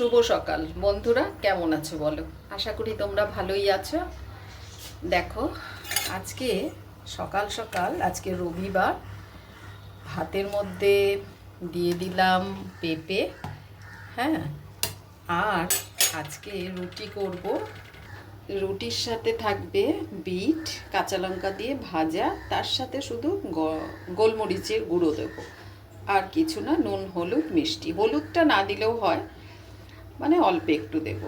শুভ সকাল বন্ধুরা, কেমন আছো বলো? আশা করি তোমরা ভালোই আছো। দেখো, আজকে সকাল সকাল, আজকে রবিবার, ভাতের মধ্যে দিয়ে দিলাম পেঁপে। হ্যাঁ, আর আজকে রুটি করব। রুটির সাথে থাকবে বিট কাঁচা লঙ্কা দিয়ে ভাজা, তার সাথে শুধু গোলমরিচের গুঁড়ো দেবো, আর কিছু না। নুন, হলুদ, মিষ্টি। হলুদটা না দিলেও হয়, মানে অল্প একটু দেব।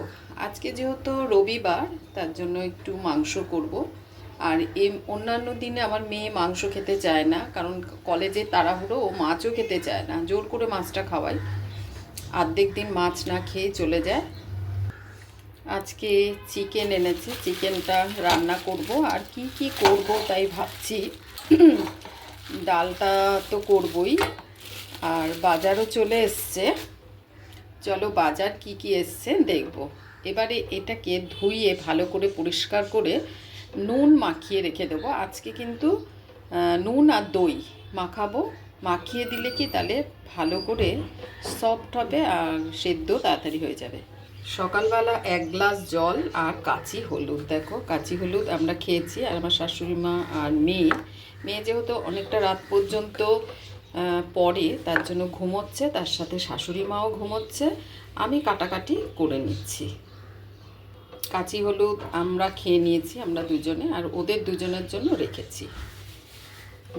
আজকে যেহেতু রবিবার, তার জন্য একটু মাংস করব। আর অন্যান্য দিনে আমার মেয়ে মাংস খেতে চায় না, কারণ কলেজে তাড়াহুড়ো, ও মাছও খেতে চায় না। জোর করে মাছটা খাওয়াই, অর্ধেক দিন মাছ না খেয়ে চলে যায়। আজকে চিকেন এনেছে, চিকেনটা রান্না করব। আর কি কি করব তাই ভাবছি। ডালটা তো করবই, আর বাজারও চলে এসছে। চলো বাজার কি কি এসছে দেখব। এবারে এটাকে ধুইয়ে ভালো করে পরিষ্কার করে নুন মাখিয়ে রেখে দেবো। আজকে কিন্তু নুন আর দই মাখাবো। মাখিয়ে দিলে কি তাহলে ভালো করে সফট হবে আর সেদ্ধ তাড়াতাড়ি হয়ে যাবে। সকালবেলা 1 গ্লাস জল আর কাঁচি হলুদ। দেখো, কাঁচি হলুদ আমরা খেয়েছি, আর আমার শাশুড়ি মা আর মেয়ে যেহেতু অনেকটা রাত পর্যন্ত পরে, তার জন্য ঘুমোচ্ছে, তার সাথে শাশুড়ি মাও ঘুমোচ্ছে। আমি কাটাকাটি করে নিচ্ছি। কাঁচি হলুদ আমরা খেয়ে নিয়েছি, আমরা দুজনে, আর ওদের দুজনের জন্য রেখেছি।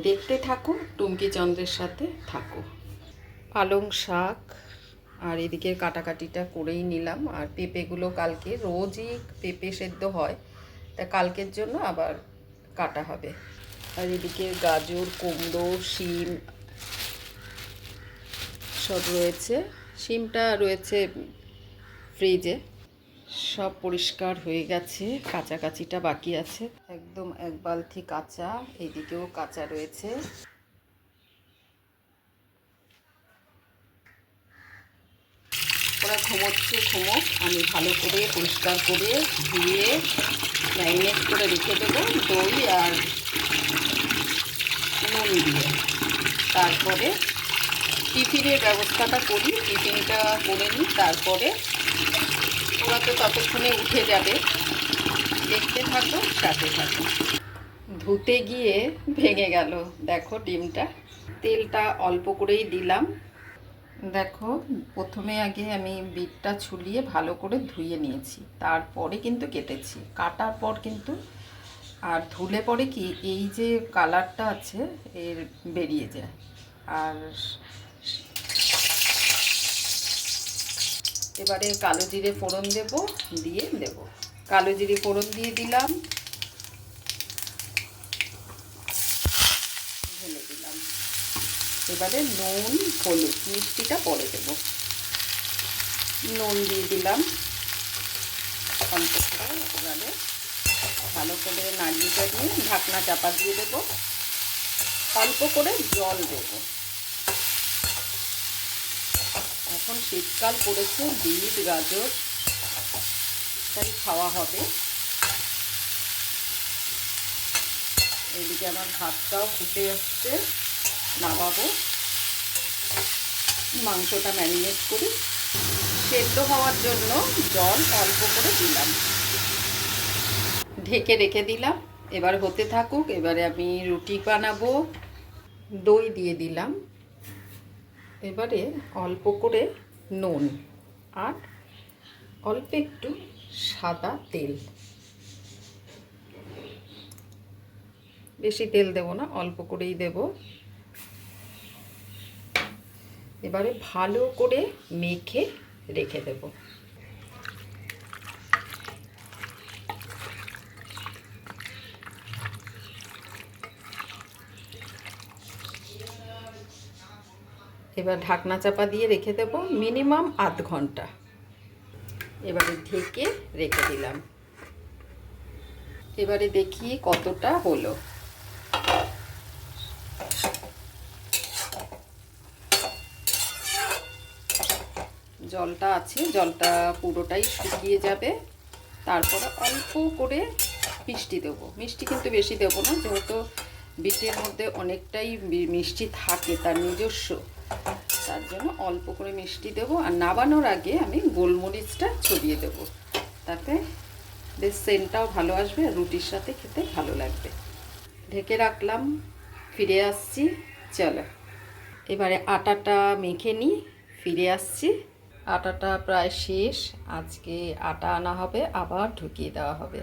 দেখতে থাকো, টুমকি চন্দ্রের সাথে থাকো। পালং শাক আর এদিকের কাটাকাটিটা করেই নিলাম। আর পেঁপেগুলো কালকে, রোজই পেঁপে সেদ্ধ হয়, তা কালকের জন্য আবার কাটা হবে। আর এদিকে গাজর, কুমড়ো, শিম সব রয়েছে। শিমটা রয়েছে ফ্রিজে। সব পরিষ্কার হয়ে গেছে, কাঁচাকাচিটা বাকি আছে। একদম 1 বালতি কাঁচা, এদিকেও কাঁচা রয়েছে। ওরা ঘুমোচ্ছে, ঘুমোক। আমি ভালো করে পরিষ্কার করে ধুয়ে ম্যারিনেট করে রেখে দেবো দই আর নুন দিয়ে। তারপরে টিফিনের ব্যবস্থাটা করি, টিফিনটা করে নিই, তারপরে ওরা তো ততক্ষণে উঠে যাবে। দেখতে থাকো, সাথে থাকো। ধুতে গিয়ে ভেঙে গেল, দেখো ডিমটা। তেলটা অল্প করেই দিলাম। দেখো, প্রথমে আগে আমি বিটটা ছুলিয়ে ভালো করে ধুয়ে নিয়েছি, তারপরে কিন্তু কেটেছি। কাটার পর কিন্তু, আর ধুলে পরে কি এই যে কালারটা আছে এর বেরিয়ে যায়। আর এবারে কালো জিরে ফোড়ন দেবো, কালো জিরে ফোড়ন দিয়ে দিলাম, ঢেলে দিলাম। এবারে নুন, হলুদ, মিষ্টিটা পরে দেবো। নুন দিয়ে দিলাম অল্প করে। এবারে ভালো করে নাড়িয়ে চাড়িয়ে ঢাকনা চাপা দিয়ে দেবো। অল্প করে জল দেবো। এখন শীতকাল পড়েছে, বিট গাজর তাই খাওয়া হবে। এদিকে আমার ভাতটাও ফুটে আসছে, নামাবো। মাংসটা ম্যারিনেট করি। সেদ্ধ হওয়ার জন্য জল অল্প করে দিলাম, ঢেকে রেখে দিলাম। এবার হতে থাকুক। এবারে আমি রুটি বানাবো। দই দিয়ে দিলাম। এবারে অল্প করে নুন আর অল্প একটু সাদা তেল, বেশি তেল দেব না, অল্প করেই দেব। এবারে ভালো করে মেখে রেখে দেব। এবার ঢাকনা চাপা দিয়ে রেখে দেব মিনিমাম আধ ঘন্টা। এবারে ঢেকে রেখে দিলাম। এবারে দেখি কতটা হলো। জলটা আছে, জলটা পুরোটাই শুকিয়ে যাবে। তারপরে অল্প করে মিষ্টি দেবো। মিষ্টি কিন্তু বেশি দেবো না, যেহেতু বিটের মধ্যে অনেকটাই মিষ্টি থাকে তার নিজস্ব, তার জন্য অল্প করে মিষ্টি দেবো। আর নাবানোর আগে আমি গোলমরিচটা ছড়িয়ে দেবো, তাতে বেশ সেন্টটাও ভালো আসবে আর রুটির সাথে খেতে ভালো লাগবে। ঢেকে রাখলাম, ফিরে আসছি। চলো এবারে আটাটা মেখে নিই, ফিরে আসছি। আটাটা প্রায় শেষ, আজকে আটা আনা হবে, আবার ঢুকিয়ে দেওয়া হবে।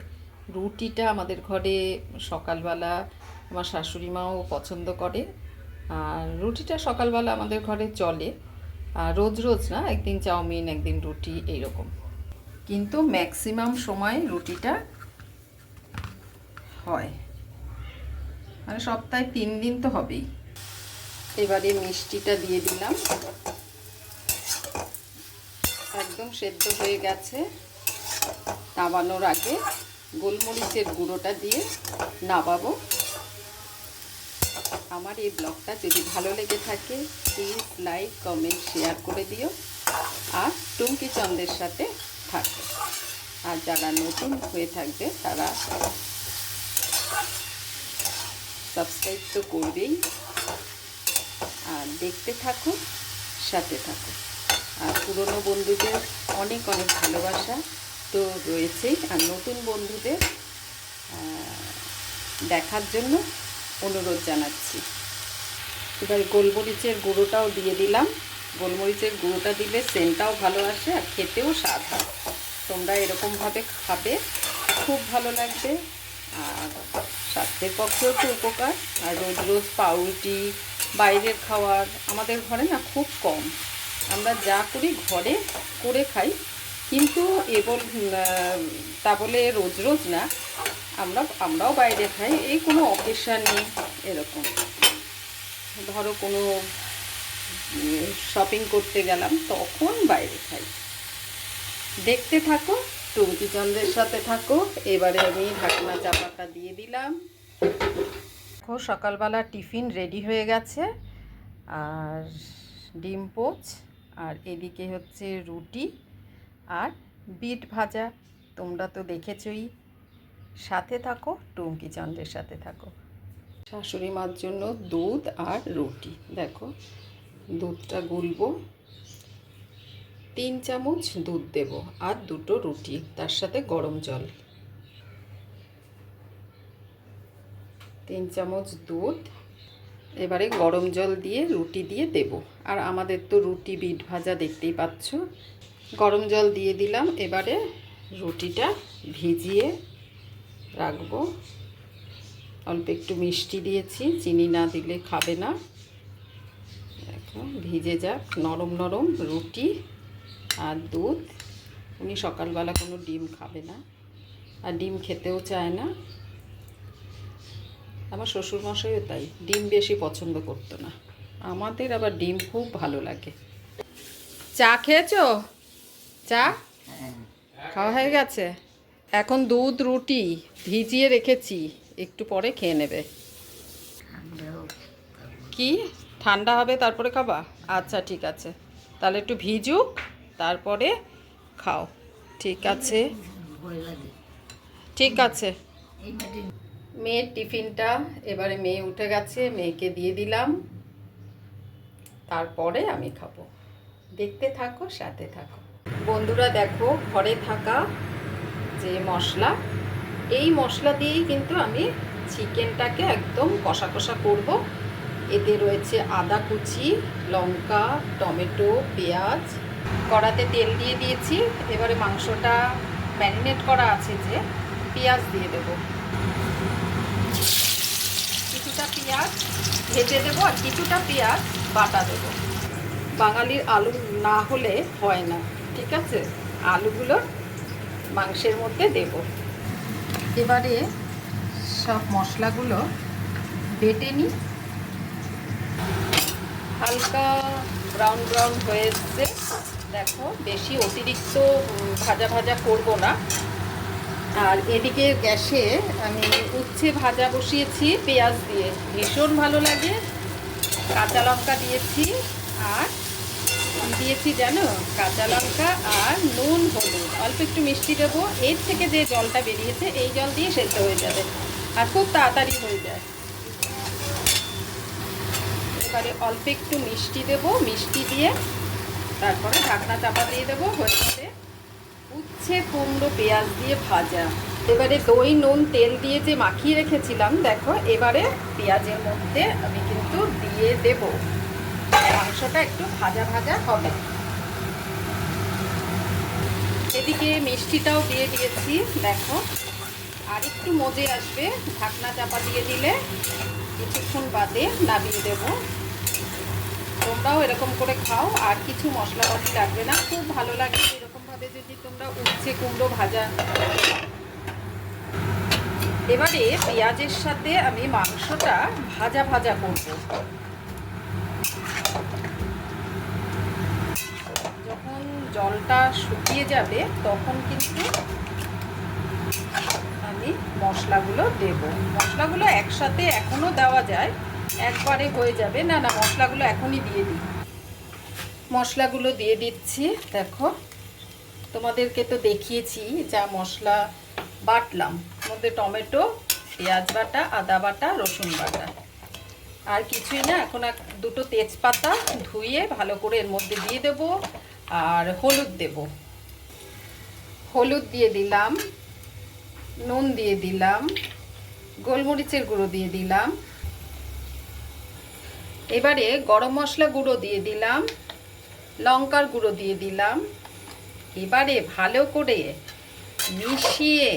রুটিটা আমাদের ঘরে সকালবেলা আমার শাশুড়ি মাও পছন্দ করে, আর রুটিটা সকালবেলা আমাদের ঘরে চলে, আর রোজ রোজ না, একদিন চাউমিন একদিন রুটি এইরকম, কিন্তু ম্যাক্সিমাম সময় রুটিটা হয়, মানে সপ্তাহে 3 দিন তো হবেই। এবারে মিষ্টিটা দিয়ে দিলাম, একদম সেদ্ধ হয়ে গেছে। নামানোর আগে গোলমরিচের গুঁড়োটা দিয়ে নামাবো। আমার এই ব্লগটা যদি ভালো লেগে থাকে প্লিজ লাইক কমেন্ট শেয়ার করে দিও, আর টুমকি চন্দের সাথে থাকো। আর যারা নতুন হয়ে থাকবে তারা সাবস্ক্রাইব তো করবেই, আর দেখতে থাকো, সাথে থাকো। আর পুরনো বন্ধুদের অনেক অনেক ভালোবাসা তো রয়েছেই, আর নতুন বন্ধুদের দেখার জন্য অনুরোধ জানাচ্ছি। এবার গোলমরিচের গুঁড়োটাও দিয়ে দিলাম। গোলমরিচের গুঁড়োটা দিলে সেন্টটাও ভালো আসে আর খেতেও স্বাদ হয়। তোমরা এরকমভাবে খাবে, খুব ভালো লাগবে, আর স্বাস্থ্যের পক্ষেও তো উপকার। আর রোজ রোজ পাউরুটি বাইরের খাওয়ার আমাদের ঘরে না খুব কম, আমরা যা করি ঘরে করে খাই, কিন্তু তা বলে রোজ রোজ না, আমরাও বাইরে খাই, এই কোনো অকেশানে এরকম, ধরো কোনো শপিং করতে গেলাম তখন বাইরে খাই। দেখতে থাকো, টুমকি চন্দ্রের সাথে থাকো। এবারে আমি ঢাকনা চাপাটা দিয়ে দিলাম। দেখো সকালবেলা টিফিন রেডি হয়ে গেছে, আর ডিম পোচ, আর এদিকে হচ্ছে রুটি আর বিট ভাজা। তোমরা তো দেখেছই, সাথে থাকো, টুমকি চন্দ্রের সাথে থাকো। শাশুড়ি মার জন্য দুধ আর রুটি। দেখো দুধটা গুলবো, 3 চামচ দুধ দেব, আর 2টো রুটি, তার সাথে গরম জল। 3 চামচ দুধ, এবারে গরম জল দিয়ে রুটি দিয়ে দেব। আর আমাদের তো রুটি বিট ভাজা দেখতেই পাচ্ছ। গরম জল দিয়ে দিলাম, এবারে রুটিটা ভিজিয়ে রাখবো। অল্প একটু মিষ্টি দিয়েছি, চিনি না দিলে খাবে না। দেখো ভিজে যাক, নরম নরম রুটি আর দুধ। উনি সকালবেলা কোনো ডিম খাবে না, আর ডিম খেতেও চায় না। আমার শ্বশুরমশাইও তাই, ডিম বেশি পছন্দ করতো না। আমাদের আবার ডিম খুব ভালো লাগে। চা খেয়েছো? চা খাওয়া হয়ে গেছে? এখন দুধ রুটি ভিজিয়ে রেখেছি, একটু পরে খেয়ে নেবে। কি ঠান্ডা হবে তারপরে খাবা? আচ্ছা ঠিক আছে, তাহলে একটু ভিজুক তারপরে খাও। ঠিক আছে, ঠিক আছে। মেয়ের টিফিনটা এবারে মেয়ে উঠে গেছে, মেয়েকে দিয়ে দিলাম, তারপরে আমি খাবো। দেখতে থাকো, সাথে থাকো। বন্ধুরা দেখো ঘরে থাকা যে মশলা, এই মশলা দিয়েই কিন্তু আমি চিকেনটাকে একদম কষা কষা করব। এতে রয়েছে আদা কুচি, লঙ্কা, টমেটো, পেঁয়াজ। কড়াতে তেল দিয়ে দিয়েছি, এবারে মাংসটা ম্যারিনেট করা আছে যে, পেঁয়াজ দিয়ে দেব। কিছুটা পেঁয়াজ ভেজে দেবো, আর কিছুটা পেঁয়াজ বাটা দেবো। বাঙালির আলু না হলে হয় না, ঠিক আছে? আলুগুলো মাংসের মধ্যে দেব। এবারে সব মশলাগুলো বেটে নিই। হালকা ব্রাউন ব্রাউন হয়ে এসছে, দেখো বেশি অতিরিক্ত ভাজা ভাজা করব না। আর এদিকে গ্যাসে আমি উচ্ছে ভাজা বসিয়েছি পেঁয়াজ দিয়ে, ভীষণ ভালো লাগে। কাঁচা লঙ্কা দিয়েছি, আর দিয়েছি জানো কাঁচা লঙ্কা আর নুন, হলুদ, অল্প একটু মিষ্টি দেবো। এর থেকে যে জলটা বেরিয়েছে এই জল দিয়ে সেদ্ধ হয়ে যাবে, আর খুব তাড়াতাড়ি হয়ে যায়। এবারে অল্প একটু মিষ্টি দেব, মিষ্টি দিয়ে তারপরে ঢাকনা চাপা দিয়ে দেবো। হয়ে যাবে উচ্ছে কুমড়ো পেঁয়াজ দিয়ে ভাজা। এবারে দই নুন তেল দিয়ে যে মাখিয়ে রেখেছিলাম দেখো, এবারে পেঁয়াজের মধ্যে আমি কিন্তু দিয়ে দেব। মাংসটা একটু ভাজা ভাজা হবে। এদিকে মিষ্টিটাও দিয়ে দিয়েছি দেখো, আর একটু মজে আসবে। ঢাকনা চাপা দিয়ে দিলে কিছুক্ষণ বাদে নামিয়ে দেব। তোমরাও এরকম করে খাও, আর কিছু মশলাপাতি লাগবে না, খুব ভালো লাগে এরকমভাবে যদি তোমরা উচ্ছে কুমড়ো ভাজা। এবারে পেঁয়াজের সাথে আমি মাংসটা ভাজা ভাজা করব। যখন জলটা শুকিয়ে যাবে তখন কিন্তু আমি মশলাগুলো দেব। মশলাগুলো একসাথে এখনও দেওয়া যায়, একবারে হয়ে যাবে না। না, মশলাগুলো এখনই দিয়ে দিই। মশলাগুলো দিয়ে দিচ্ছি দেখো, তোমাদেরকে তো দেখিয়েছি যা মশলা বাটলাম। মধ্যে টমেটো, পেঁয়াজ বাটা, আদা বাটা, রসুন বাটা, আর কিছুই না। এখন দুটো তেজপাতা ধুয়ে ভালো করে এর মধ্যে দিয়ে দেব। আর হলুদ দেব, হলুদ দিয়ে দিলাম, নুন দিয়ে দিলাম, গোলমরিচের গুঁড়ো দিয়ে দিলাম। এবারে গরম মশলা গুঁড়ো দিয়ে দিলাম, লঙ্কার গুঁড়ো দিয়ে দিলাম। এবারে ভালো করে মিশিয়ে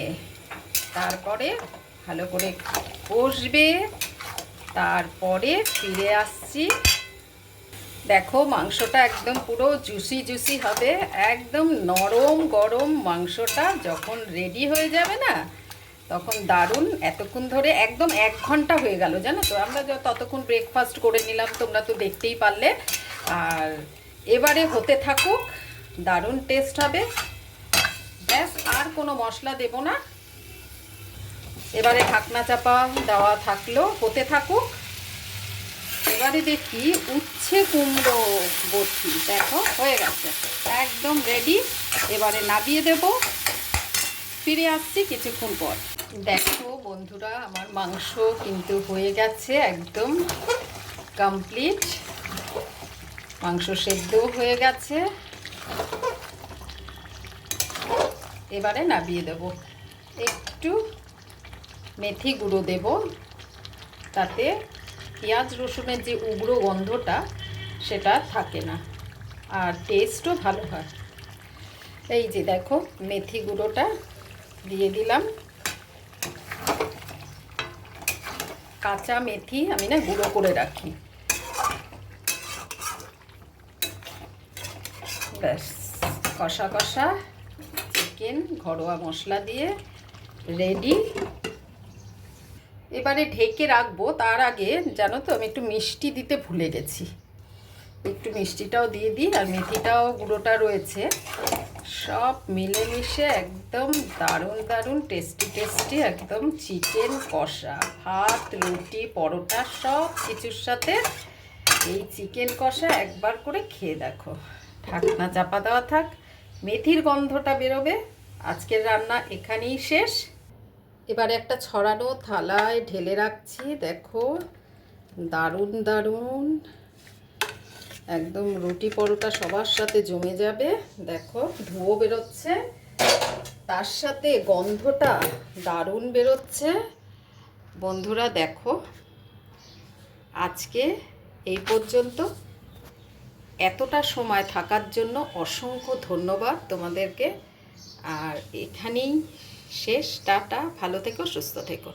তারপরে ভালো করে কষবে। তারপরে ফিরে আসছি। দেখো মাংসটা একদম পুরো জুসি জুসি হবে, একদম নরম গরম মাংসটা যখন রেডি হয়ে যাবে না তখন দারুণ। এতক্ষণ ধরে একদম 1 ঘন্টা হয়ে গেল জানো তো, আমরা ততক্ষণ ব্রেকফাস্ট করে নিলাম, তোমরা তো দেখতেই পারলে। আর এবারে হতে থাকুক, দারুণ টেস্ট হবে। ব্যাস, আর কোনো মশলা দেব না। এবারে ঢাকনা চাপা দেওয়া থাকলো, হতে থাকুক। এবারে দেখি উচ্ছে কুমড়ো বটি দেখো হয়ে গেছে, একদম রেডি। এবারে নামিয়ে দেব। ফিরে আসছি কিছুক্ষণ পর। দেখো বন্ধুরা, আমার মাংস কিন্তু হয়ে গেছে, একদম কমপ্লিট। মাংস সেদ্ধও হয়ে গেছে। এবারে নামিয়ে দেব। একটু মেথি গুঁড়ো দেব, তাতে পেঁয়াজ রসুনের যে উগ্র গন্ধটা সেটা থাকে না, আর টেস্টও ভালো হয়। এই যে দেখো মেথি গুঁড়োটা দিয়ে দিলাম। কাঁচা মেথি আমি না গুঁড়ো করে রাখি। ব্যাস, কষা কষা চিকেন ঘরোয়া মশলা দিয়ে রেডি। এবারে ঢেকে রাখবো। তার আগে জানো তো আমি একটু মিষ্টি দিতে ভুলে গেছি, একটু মিষ্টিটাও দিয়ে দিই। আর মেথিটাও গুঁড়োটা রয়েছে, সব মিলেমিশে একদম দারুণ দারুণ টেস্টি টেস্টি একদম চিকেন কষা। ভাত, রুটি, পরোটা সব কিছুর সাথে এই চিকেন কষা একবার করে খেয়ে দেখো। ঢাকনা চাপা দেওয়া থাক, মেথির গন্ধটা বেরোবে। আজকের রান্না এখানেই শেষ। এবারে একটা ছড়ানো থালায় ঢেলে রাখছি। দেখো দারুণ দারুণ একদম রুটি পরোটা সবার সাথে জমে যাবে। দেখো ধোঁয়া বেরোচ্ছে, তার সাথে গন্ধটা দারুণ বেরোচ্ছে। বন্ধুরা দেখো, আজকে এই পর্যন্ত। এতটা সময় থাকার জন্য অসংখ্য ধন্যবাদ তোমাদেরকে। আর এখানেই শেষ। টাটা, ভালো থেকো, সুস্থ থেকো।